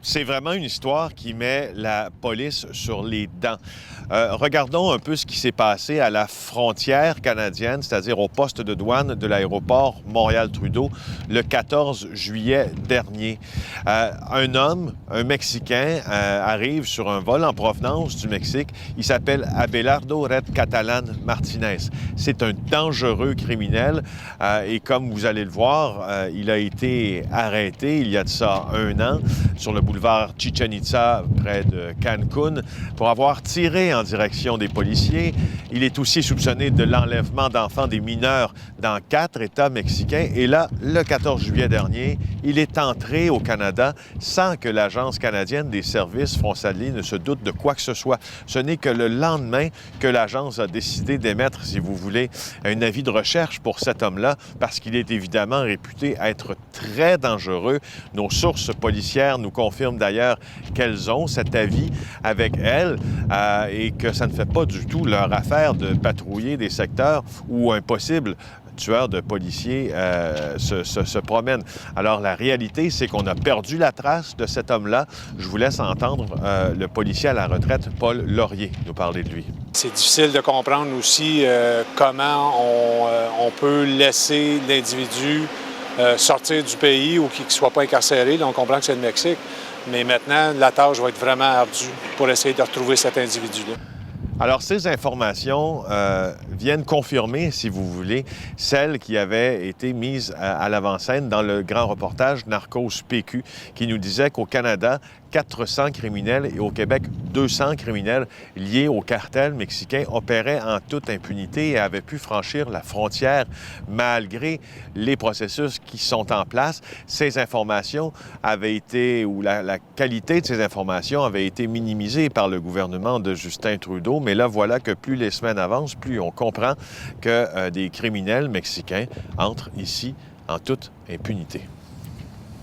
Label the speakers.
Speaker 1: C'est vraiment une histoire qui met la police sur les dents. Regardons un peu ce qui s'est passé à la frontière canadienne, c'est-à-dire au poste de douane de l'aéroport Montréal-Trudeau, le 14 juillet dernier. Un homme, un Mexicain, arrive sur un vol en provenance du Mexique. Il s'appelle Abelardo Red Catalan Martinez. C'est un dangereux criminel et comme vous allez le voir, il a été arrêté il y a de ça 1 an sur le boulevard Chichen Itza, près de Cancun, pour avoir tiré en direction des policiers. Il est aussi soupçonné de l'enlèvement d'enfants des mineurs dans 4 États mexicains. Et là, le 14 juillet dernier, il est entré au Canada sans que l'Agence canadienne des services frontaliers ne se doute de quoi que ce soit. Ce n'est que le lendemain que l'Agence a décidé d'émettre, si vous voulez, un avis de recherche pour cet homme-là, parce qu'il est évidemment réputé être très dangereux. Nos sources policières nous confirment d'ailleurs qu'elles ont cet avis avec elles et que ça ne fait pas du tout leur affaire de patrouiller des secteurs où un possible tueur de policiers se promène. Alors, la réalité, c'est qu'on a perdu la trace de cet homme-là. Je vous laisse entendre le policier à la retraite, Paul Laurier, nous parler de lui.
Speaker 2: C'est difficile de comprendre aussi comment on peut laisser l'individu sortir du pays ou qu'il ne soit pas incarcéré. Là, on comprend que c'est le Mexique. Mais maintenant, la tâche va être vraiment ardue pour essayer de retrouver cet individu-là.
Speaker 1: Alors, ces informations viennent confirmer, si vous voulez, celles qui avaient été mises à l'avant-scène dans le grand reportage Narcos PQ, qui nous disait qu'au Canada, 400 criminels et au Québec, 200 criminels liés au cartel mexicain opéraient en toute impunité et avaient pu franchir la frontière malgré les processus qui sont en place. Ces informations avaient été, ou la qualité de ces informations avait été minimisée par le gouvernement de Justin Trudeau, mais là, voilà que plus les semaines avancent, plus on comprend que des criminels mexicains entrent ici en toute impunité.